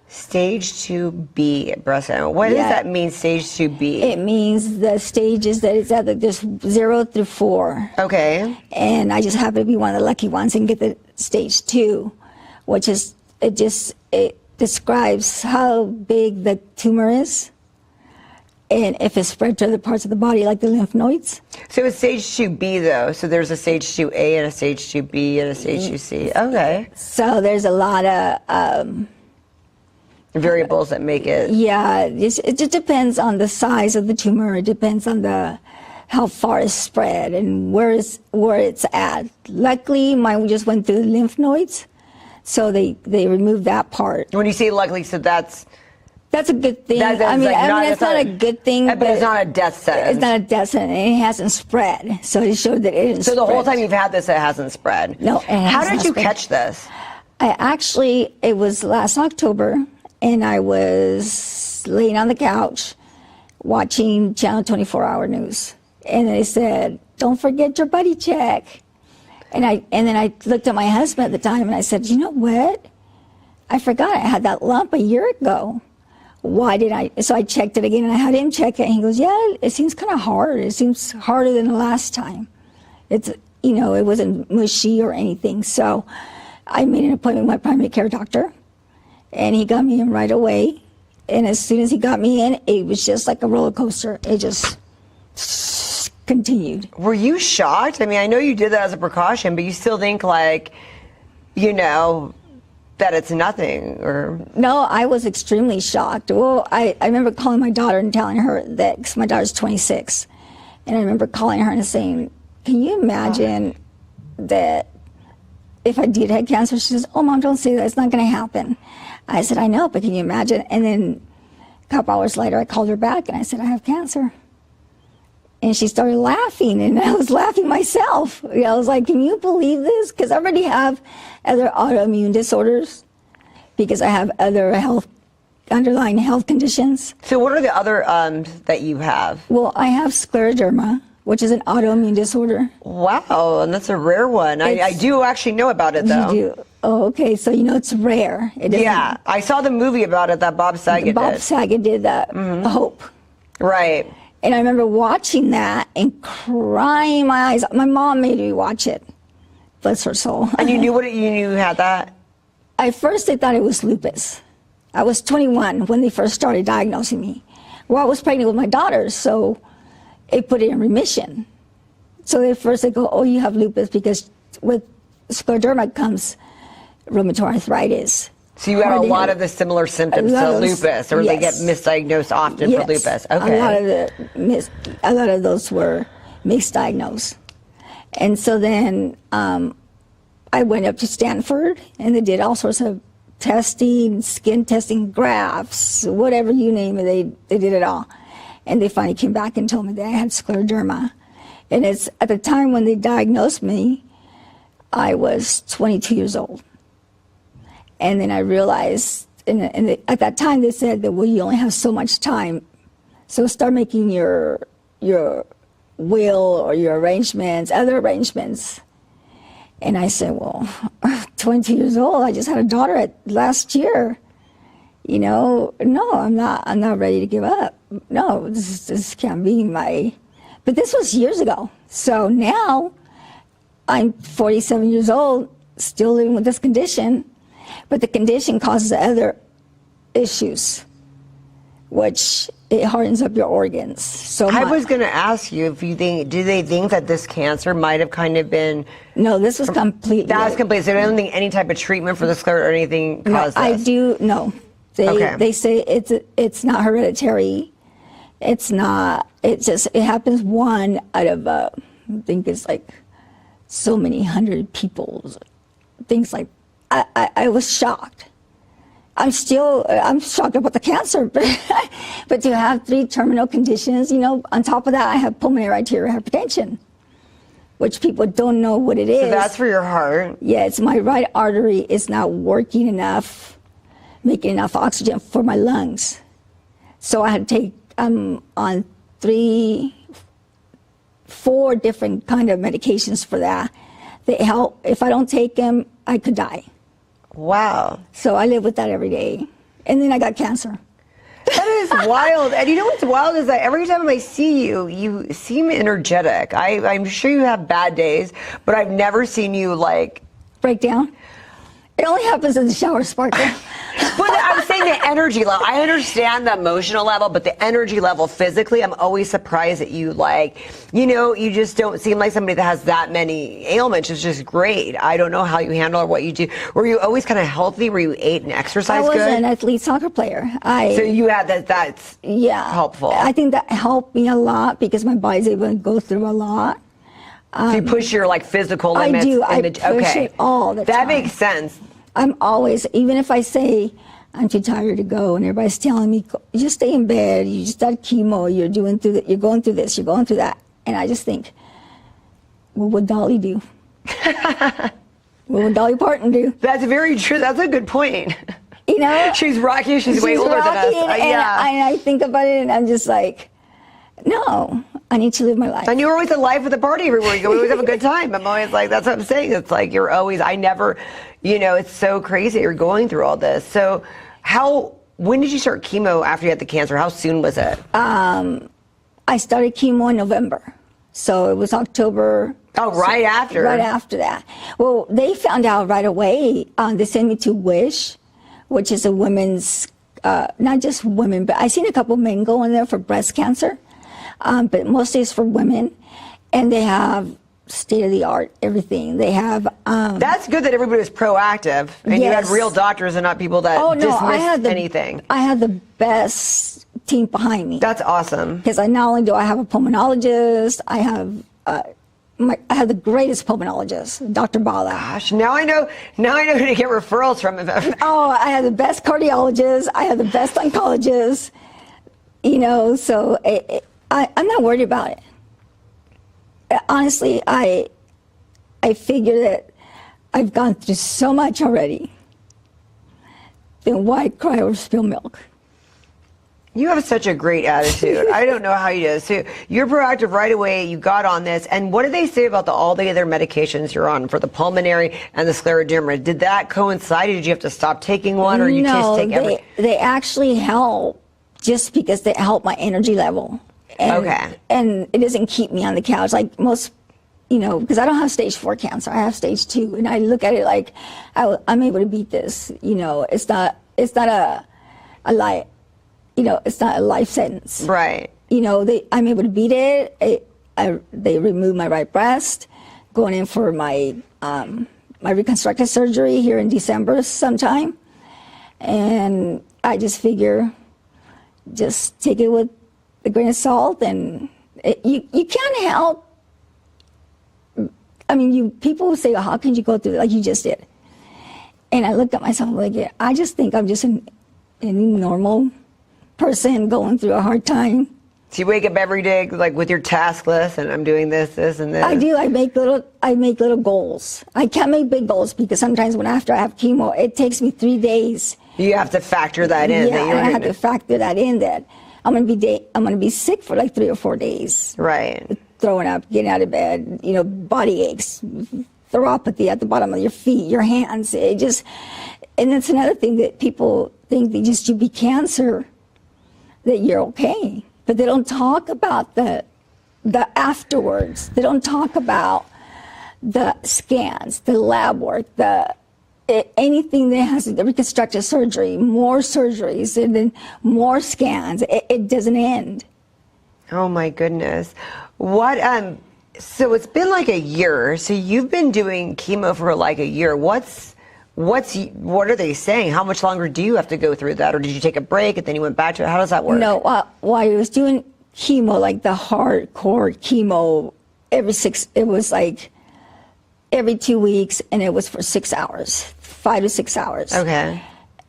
Stage 2B breast cancer. What does Yeah. that mean, stage 2B? It means the stages that it's at just 0 through 4. Okay. And I just happen to be one of the lucky ones and get the stage 2, which is it describes how big the tumor is and if it's spread to other parts of the body, like the lymph nodes. So it's stage 2B, though. So there's a stage 2A and a stage 2B and a stage 2C. Okay. So there's a lot of Variables that make it. yeah. It just depends on the size of the tumor. It depends on how far it's spread and where it's at. Luckily, mine just went through the lymph nodes, so they removed that part. When you say luckily, so that's That's a good thing. That's I mean, like it's not a good thing, but it's not a death sentence. It's not a death sentence, and it hasn't spread. So it showed that it didn't So the whole spread. time you've had this, it hasn't spread. No, it How has did not you spread. catch this? It was last October, and I was laying on the couch watching Channel 24-hour news, and they said, "Don't forget your buddy check." And then I looked at my husband at the time, and I said, "You know what? I forgot I had that lump a year ago. Why did I?" So I checked it again, and I had him check it, and he goes, "Yeah, it seems kind of hard. It seems harder than the last time. It's, it wasn't mushy or anything." So I made an appointment with my primary care doctor, and he got me in right away. And as soon as he got me in, it was just like a roller coaster. It just continued. Were you shocked? I mean, I know you did that as a precaution, but you still think that it's nothing, or No, I was extremely shocked. Well, I remember calling my daughter and telling her that, because my daughter's 26, and I remember calling her and saying, "Can you imagine that if I did have cancer?" She says, "Oh, Mom, don't say that. It's not going to happen." I said, "I know, but can you imagine?" And then a couple hours later, I called her back and I said, "I have cancer." And she started laughing, and I was laughing myself. I was like, "Can you believe this?" Because I already have other autoimmune disorders, because I have other underlying health conditions. so what are the other that you have? Well, I have scleroderma, which is an autoimmune disorder. Wow, and that's a rare one. I do actually know about it, though. You do? Oh, okay. So it's rare. It isn't- Yeah, I saw the movie about it that Bob Saget Bob did. Saget did that. Hope. Right. And I remember watching that and crying my eyes out. My mom made me watch it. Bless her soul. And you knew you knew you had that? At first, they thought it was lupus. I was 21 when they first started diagnosing me. Well, I was pregnant with my daughter, so it put it in remission. So at first they go, "Oh, you have lupus," because with scleroderma comes rheumatoid arthritis. So you had a lot of the similar symptoms A lot to of those- lupus, or they get yes. misdiagnosed often for Yes. lupus. Okay. A lot of those were misdiagnosed. And so then I went up to Stanford, and they did all sorts of testing, skin testing, grafts, whatever you name it, they did it all. And they finally came back and told me that I had scleroderma. And it's at the time when they diagnosed me, I was 22 years old. And then I realized, at that time they said that, well, you only have so much time, so start making your will or your other arrangements. And I said, well, 22 years old, I just had a daughter last year. No, I'm not ready to give up. No, this can't be but this was years ago. So now I'm 47 years old, still living with this condition, but the condition causes other issues, which it hardens up your organs. So I was going to ask you if you do they think that this cancer might have kind of been? No, this was completely. That's complete. So they don't think any type of treatment for the scleroderma or anything caused I this? do, no. They say it's not hereditary. It's not, it happens one out of, I think it's like so many hundred people. Things like, I was shocked. I'm shocked about the cancer, but to have 3 terminal conditions, on top of that, I have pulmonary arterial hypertension, which people don't know what it is. So that's for your heart. Yeah, it's my right artery is not working enough, making enough oxygen for my lungs. So I had to take, on 4 different kind of medications for that. They help. If I don't take them, I could die. Wow. So I live with that every day. And then I got cancer. That is wild. And you know what's wild is that every time I see you, you seem energetic. I'm sure you have bad days, but I've never seen you break down. It only happens in the shower, Sparkle. But I'm saying the energy level. I understand the emotional level, but the energy level physically, I'm always surprised that you you just don't seem like somebody that has that many ailments. It's just great. I don't know how you handle or what you do. Were you always kind of healthy? Were you ate and exercised good? I was an athlete soccer player. So you had that's helpful. I think that helped me a lot because my body's able to go through a lot. So you push your physical limits. I do. I push it all the time. That makes sense. I'm always, even if I say I'm too tired to go, and everybody's telling me, "You just stay in bed. You just had chemo. You're going through this. You're going through that," and I just think, what would Dolly do? What would Dolly Parton do? That's very true. That's a good point. She's rocky. She's way older than us. And I think about it, and I'm just like, no, I need to live my life. And you're always alive with a party everywhere you go. We always have a good time. I'm always like, that's what I'm saying. It's like you're always, I never, it's so crazy you're going through all this. So when did you start chemo after you had the cancer? How soon was it? I started chemo in November. So it was October. Oh, right after. Right after that. Well, they found out right away. They sent me to Wish, which is a women's, not just women, but I've seen a couple men go in there for breast cancer. But mostly it's for women, and they have state-of-the-art everything. They have... That's good that everybody was proactive, and you had real doctors and not people that dismissed anything. I had the best team behind me. That's awesome. Because not only do I have a pulmonologist, I have the greatest pulmonologist, Dr. Bala. Gosh, now I know who to get referrals from. I have the best cardiologist. I have the best oncologist. So... I'm not worried about it. Honestly, I figure that I've gone through so much already. Then why cry over spilled milk? You have such a great attitude. I don't know how you do. So you're proactive right away. You got on this. And what did they say about all the other medications you're on for the pulmonary and the scleroderma? Did that coincide? Did you have to stop taking one, or you just take everything? They actually help just because they help my energy level. And it doesn't keep me on the couch like most, because I don't have stage 4 cancer. I have stage 2, and I look at it like I'm able to beat this. It's not a life. It's not a life sentence. Right. I'm able to beat it. They removed my right breast, going in for my reconstructive surgery here in December sometime, and I just figure, just take it with a grain of salt, and you can't help. People say, "How can you go through it like you just did?" And I looked at myself like, I just think I'm just a normal person going through a hard time. So you wake up every day with your task list, and I'm doing this, and this. I do. I make little goals. I can't make big goals because sometimes after I have chemo, it takes me 3 days. You have to factor that in. Yeah, I have to factor that in. That I'm gonna be sick for 3 or 4 days. Right. Throwing up, getting out of bed, body aches, neuropathy at the bottom of your feet, your hands. And that's another thing that people think that just you beat cancer, that you're okay. But they don't talk about the afterwards. They don't talk about the scans, the lab work, anything that has the reconstructive surgery, more surgeries, and then more scans. It doesn't end. Oh my goodness. What so it's been a year. So you've been doing chemo for a year. What are they saying? How much longer do you have to go through that, or did you take a break and then you went back to it? How does that work? No, while I was doing chemo, the hardcore chemo, it was every 2 weeks, and it was for 6 hours, 5 to 6 hours. Okay.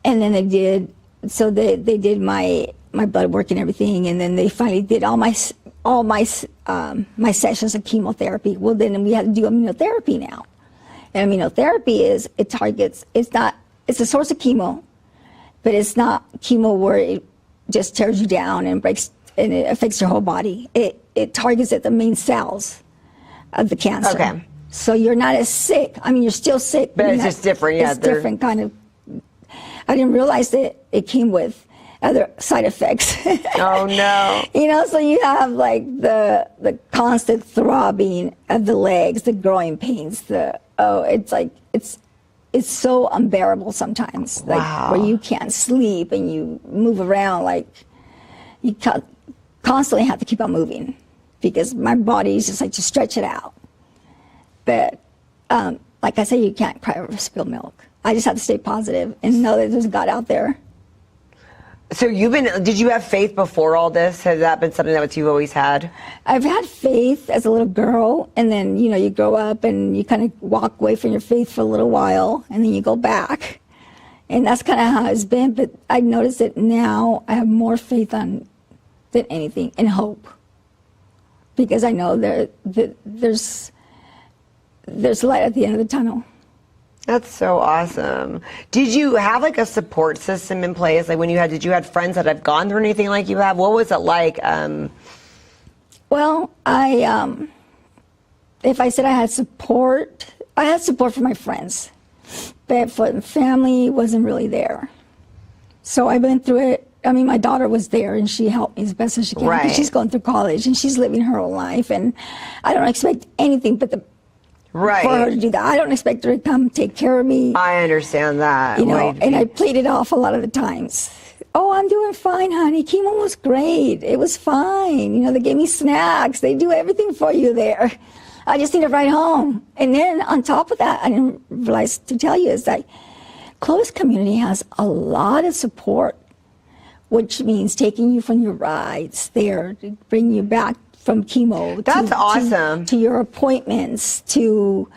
And then they did my blood work and everything, and then they finally did all my sessions of chemotherapy. Well, then we had to do immunotherapy now. And immunotherapy it's a source of chemo, but it's not chemo where it just tears you down and breaks, and it affects your whole body. It targets at the main cells of the cancer. Okay. So you're not as sick. You're still sick. But it's just different, yeah. It's different kind of. I didn't realize that it came with other side effects. Oh no. So you have like the constant throbbing of the legs, the growing pains, it's so unbearable sometimes. Wow. Where you can't sleep and you move around, like you constantly have to keep on moving because my body is just like to stretch it out. But like I say, you can't cry over spilled milk. I just have to stay positive and know that there's a God out there. So did you have faith before all this? Has that been something that you've always had? I've had faith as a little girl, and then, you grow up and you kind of walk away from your faith for a little while, and then you go back. And that's kind of how it's been, but I noticed that now I have more faith than anything, and hope. Because I know there's light at the end of the tunnel. That's so awesome. Did you have like a support system in place? Like did you have friends that have gone through anything like you have? What was it like? Well, if I said I had support from my friends, but for the family, wasn't really there. So I went through it. My daughter was there and she helped me as best as she can. Right. Because she's going through college and she's living her own life, and I don't expect anything but Right. for her to do that. I don't expect her to come take care of me. I understand that. And I played it off a lot of the times. Oh, I'm doing fine, honey. Chemo was great. It was fine. They gave me snacks. They do everything for you there. I just need to ride home. And then on top of that, I didn't realize to tell you is that Clovis community has a lot of support, which means taking you from your rides there to bring you back from chemo. That's awesome. To your appointments, to,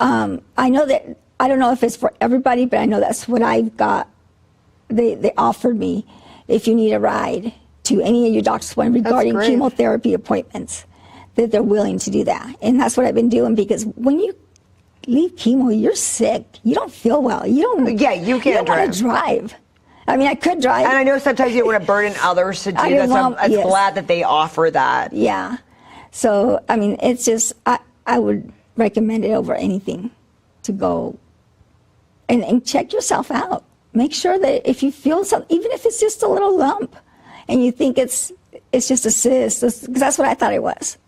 I know that, I don't know if it's for everybody, but I know that's what I've got. They offered me, if you need a ride to any of your doctor's appointments regarding chemotherapy appointments, that they're willing to do that. And that's what I've been doing, because when you leave chemo, you're sick. You don't feel well. You can't drive. You don't want to drive. I could drive. And I know sometimes you don't want to burden others to do that, so I'm glad that they offer that. Yeah. So, it's just, I would recommend it over anything to go and check yourself out. Make sure that if you feel something, even if it's just a little lump, and you think it's just a cyst, because that's what I thought it was.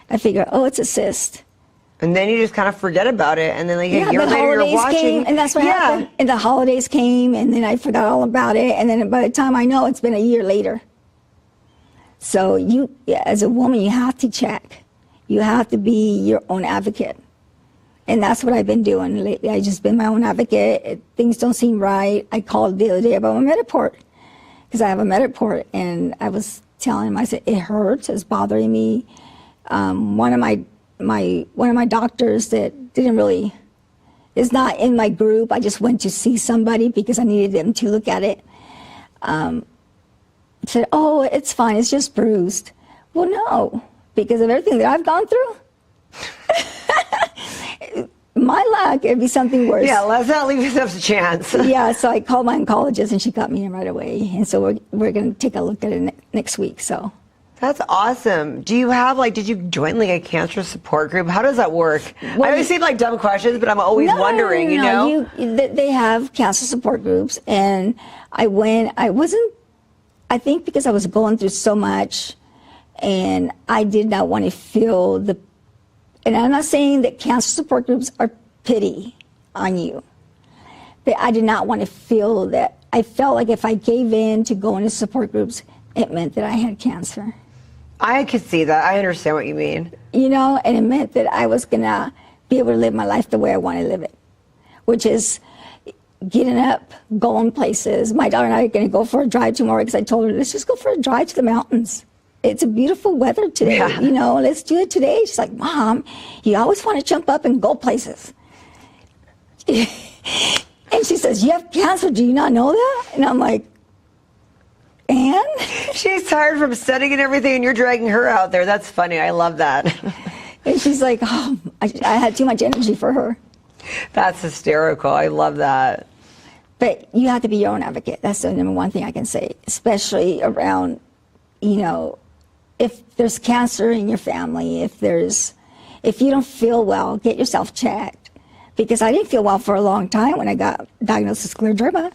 I figure, it's a cyst. And then you just kind of forget about it, and then like a year later you're watching. Came, and that's what happened. And the holidays came, and then I forgot all about it, and then by the time I know, it's been a year later. So as a woman, you have to check. You have to be your own advocate. And that's what I've been doing lately. I've just been my own advocate. Things don't seem right. I called the other day about my Mediport, because I have a Mediport, and I was telling him, I said, it hurts, it's bothering me. One of my doctors that is not in my group, I just went to see somebody because I needed them to look at it, said, it's fine, it's just bruised. Well, no, because of everything that I've gone through. My luck, it'd be something worse. Yeah, let's not leave yourself a chance. Yeah, so I called my oncologist and she got me in right away. And so we're going to take a look at it next week, so. That's awesome. Do you have did you join a cancer support group? How does that work? Well, I always seem like dumb questions, but I'm always wondering, you know? They have cancer support groups, and I think because I was going through so much, and I did not want to feel and I'm not saying that cancer support groups are pity on you, but I did not want to feel that. I felt like if I gave in to go into support groups, it meant that I had cancer. I could see that. I understand what you mean. And it meant that I was going to be able to live my life the way I want to live it, which is getting up, going places. My daughter and I are going to go for a drive tomorrow because I told her, let's just go for a drive to the mountains. It's a beautiful weather today, let's do it today. She's like, Mom, you always want to jump up and go places. And she says, says, "You have cancer, do you not know that?" And I'm like, "And?" She's tired from studying and everything, and you're dragging her out there. That's funny. I love that. And she's like, "Oh, I had too much energy for her." That's hysterical. I love that. But you have to be your own advocate. That's the number one thing I can say, especially around, if there's cancer in your family, if you don't feel well, get yourself checked. Because I didn't feel well for a long time when I got diagnosed with scleroderma.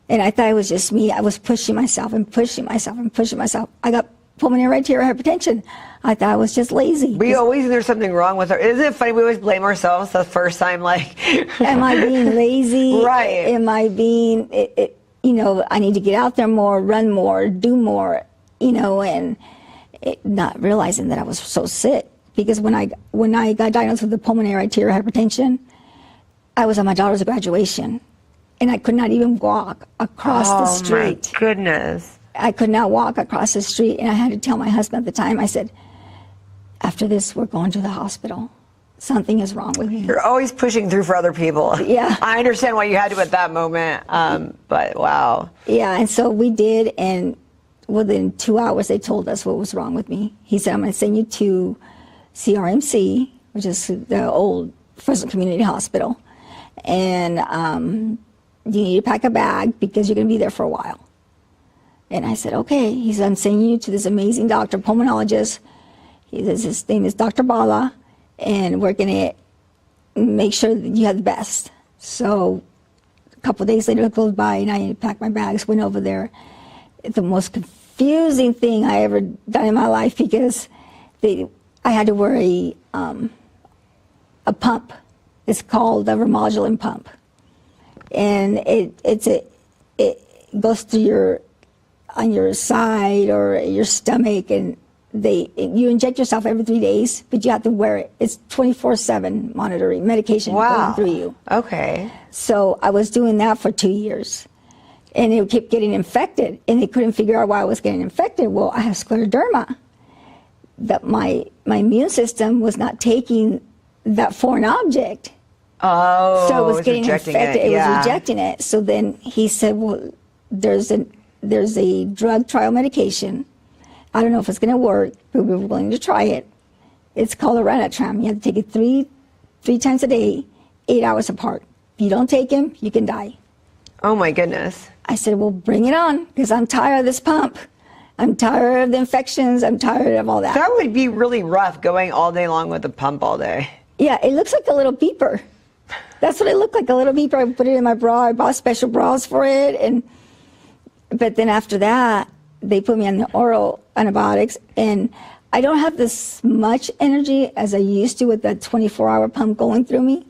And I thought it was just me. I was pushing myself and pushing myself and pushing myself. I got pulmonary arterial hypertension. I thought I was just lazy. We always think there's something wrong with her. Isn't it funny? We always blame ourselves the first time, like. Am I being lazy? Right. Am I being, I need to get out there more, run more, do more, and not realizing that I was so sick. Because when I got diagnosed with the pulmonary arterial hypertension, I was at my daughter's graduation, and I could not even walk across the street. Oh, my goodness. I could not walk across the street, and I had to tell my husband at the time, I said, "After this, we're going to the hospital. Something is wrong with me." You're always pushing through for other people. Yeah. I understand why you had to at that moment, but wow. Yeah, and so we did, and within 2 hours, they told us what was wrong with me. He said, "I'm going to send you to CRMC, which is the old Fresno Community Hospital, and you need to pack a bag because you're going to be there for a while." And I said, "Okay." He said, "I'm sending you to this amazing doctor, pulmonologist. He says his name is Dr. Bala, and we're going to make sure that you have the best." So a couple of days later, it goes by, and I packed my bags, went over there. It's the most confusing thing I ever done in my life because I had to wear a pump. It's called a Remodulin pump, and it goes through on your side or your stomach, and you inject yourself every 3 days, but you have to wear it. It's 24/7 monitoring medication going through you. Okay. So I was doing that for 2 years, and it kept getting infected, and they couldn't figure out why I was getting infected. Well, I have scleroderma. That my immune system was not taking that foreign object. Oh, So it was getting infected. It yeah. was rejecting it. So then he said, "Well, there's a drug trial medication. I don't know if it's going to work, but we're willing to try it. It's called Oranatram. You have to take it three times a day, 8 hours apart. If you don't take them, you can die." Oh my goodness. I said, "Well, bring it on, because I'm tired of this pump. I'm tired of the infections. I'm tired of all that." That would be really rough going all day long with a pump all day. Yeah, it looks like a little beeper. That's what it looked like, a little beeper. I put it in my bra. I bought special bras for it. But then after that, they put me on the oral antibiotics, and I don't have this much energy as I used to with that 24-hour pump going through me,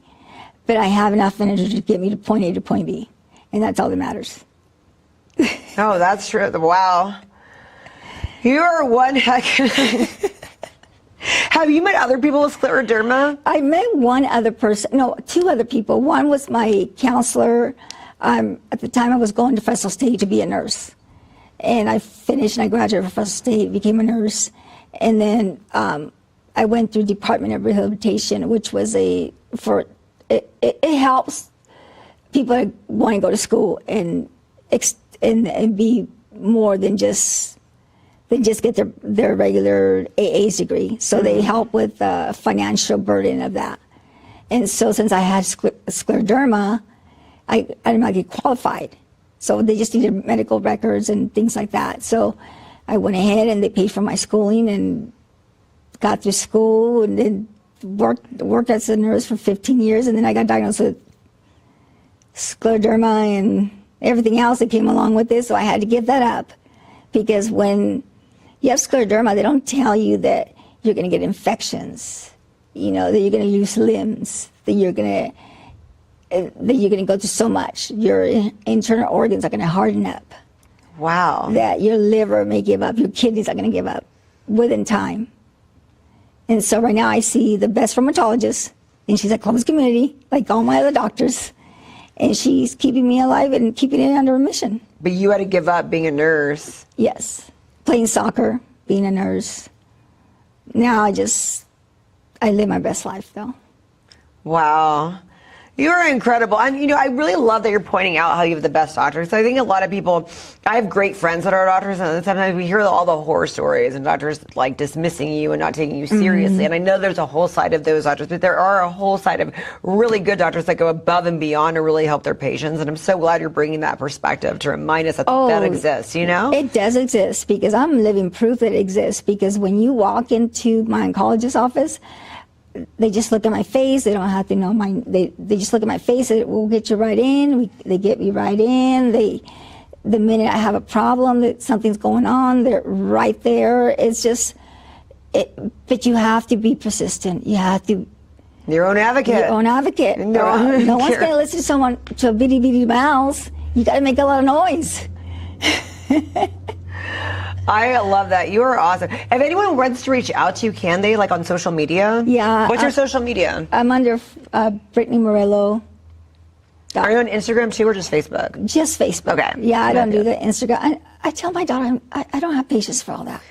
but I have enough energy to get me to point A to point B, and that's all that matters. Oh, that's true. Wow. You are one heck. Have you met other people with scleroderma? I met two other people. One was my counselor. At the time, I was going to Fresno State to be a nurse. And I finished and I graduated from Fresno State, became a nurse. And then I went through Department of Rehabilitation, which was it helps people that want to go to school and be more than just get their regular AA's degree. So they help with the financial burden of that. And so since I had scleroderma, I did not get qualified. So they just needed medical records and things like that. So I went ahead and they paid for my schooling and got through school and then worked as a nurse for 15 years. And then I got diagnosed with scleroderma and everything else that came along with it. So I had to give that up, because when you have scleroderma, they don't tell you that you're going to get infections, that you're going to lose limbs, that you're going to go through so much. Your internal organs are going to harden up. Wow. That your liver may give up, your kidneys are going to give up within time. And so right now I see the best rheumatologist, and she's at Columbus Community, like all my other doctors, and she's keeping me alive and keeping it under remission. But you had to give up being a nurse. Yes. Playing soccer, being a nurse. Now I live my best life, though. Wow. You're incredible. And, I really love that you're pointing out how you have the best doctors. I think a lot of people, I have great friends that are doctors, and sometimes we hear all the horror stories and doctors like dismissing you and not taking you seriously. And I know there's a whole side of those doctors, but there are a whole side of really good doctors that go above and beyond to really help their patients. And I'm so glad you're bringing that perspective to remind us that that exists, It does exist, because I'm living proof that it exists. Because when you walk into my oncologist's office, they just look at my face. They don't have to know they just look at my face. We'll get you right in. They get me right in. The minute I have a problem, that something's going on, they're right there. It's just, but you have to be persistent. You have to. Your own advocate. Your own advocate. No one's going to listen to someone to a bitty bitty mouse. You got to make a lot of noise. I love that. You are awesome. If anyone wants to reach out to you, can they, like on social media? Yeah. What's your social media? I'm under Brittany Murillo. Are you on Instagram too, or just Facebook? Just Facebook. Okay. Yeah, I don't do the Instagram. I tell my daughter I don't have patience for all that.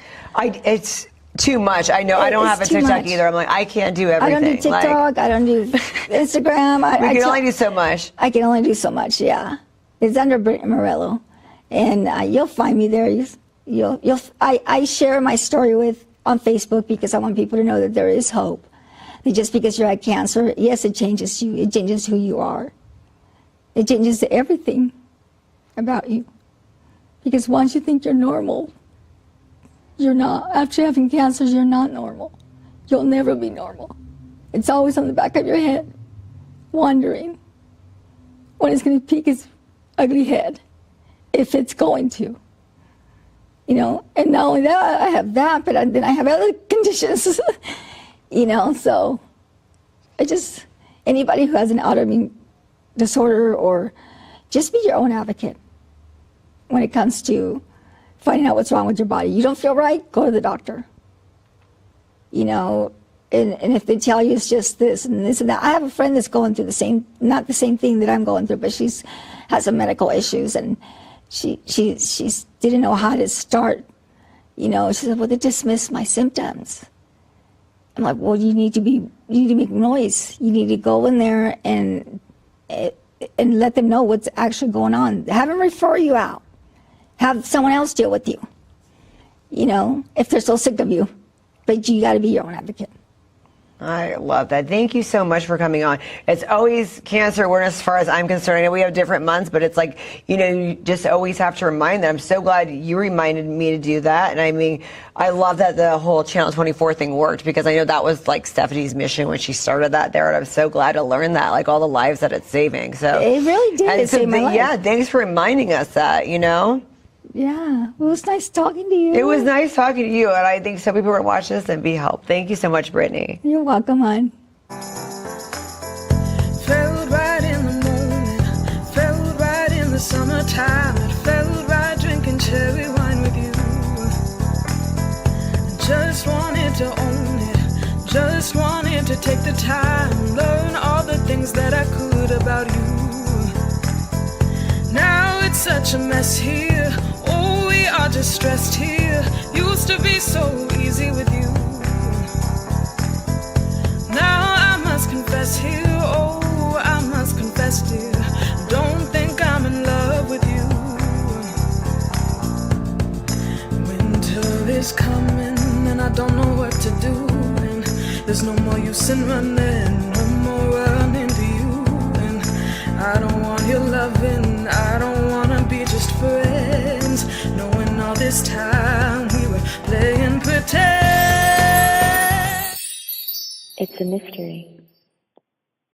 It's too much. I know. I don't have a TikTok either. I'm like, I can't do everything. I don't do TikTok. I don't do Instagram. I can only do so much. I can only do so much. Yeah. It's under Brittany Murillo, and you'll find me there. I share my story on Facebook because I want people to know that there is hope. That just because you had cancer, yes, it changes you. It changes who you are. It changes everything about you. Because once you think you're normal, you're not. After having cancer, you're not normal. You'll never be normal. It's always on the back of your head, wondering when it's going to peek its ugly head, if it's going to. And not only that, I have that, but then I have other conditions, so anybody who has an autoimmune disorder, or just be your own advocate when it comes to finding out what's wrong with your body. You don't feel right, go to the doctor. And if they tell you it's just this and this and that. I have a friend that's going through not the same thing that I'm going through, but has some medical issues, and she didn't know how to start. She said, well, they dismissed my symptoms. I'm like, well, you need to make noise. You need to go in there and let them know what's actually going on. Have them refer you out. Have someone else deal with you. If they're so sick of you. But you got to be your own advocate. I love that. Thank you so much for coming on. It's always cancer awareness as far as I'm concerned. I know we have different months, but it's like, you just always have to remind them. I'm so glad you reminded me to do that. And I mean, I love that the whole Channel 24 thing worked, because I know that was like Stephanie's mission when she started that there. And I'm so glad to learn that, like all the lives that it's saving. So it really did. It saved my life. Yeah, thanks for reminding us that, Yeah, it was nice talking to you. It was nice talking to you, and I think some people are going to watch this and be helped. Thank you so much, Brittany. You're welcome, hon. Felt right in the moment, felt right in the summertime. It felt right drinking cherry wine with you. Just wanted to own it, just wanted to take the time, learn all the things that I could about you. Now it's such a mess here. Oh, we are just stressed here. Used to be so easy with you. Now I must confess here. Oh, I must confess, dear. Don't think I'm in love with you. Winter is coming and I don't know what to do. And there's no more use in running, no more running to you. And I don't want your loving, I don't wanna be just friends, knowing all this time we were playing pretend. It's a mystery.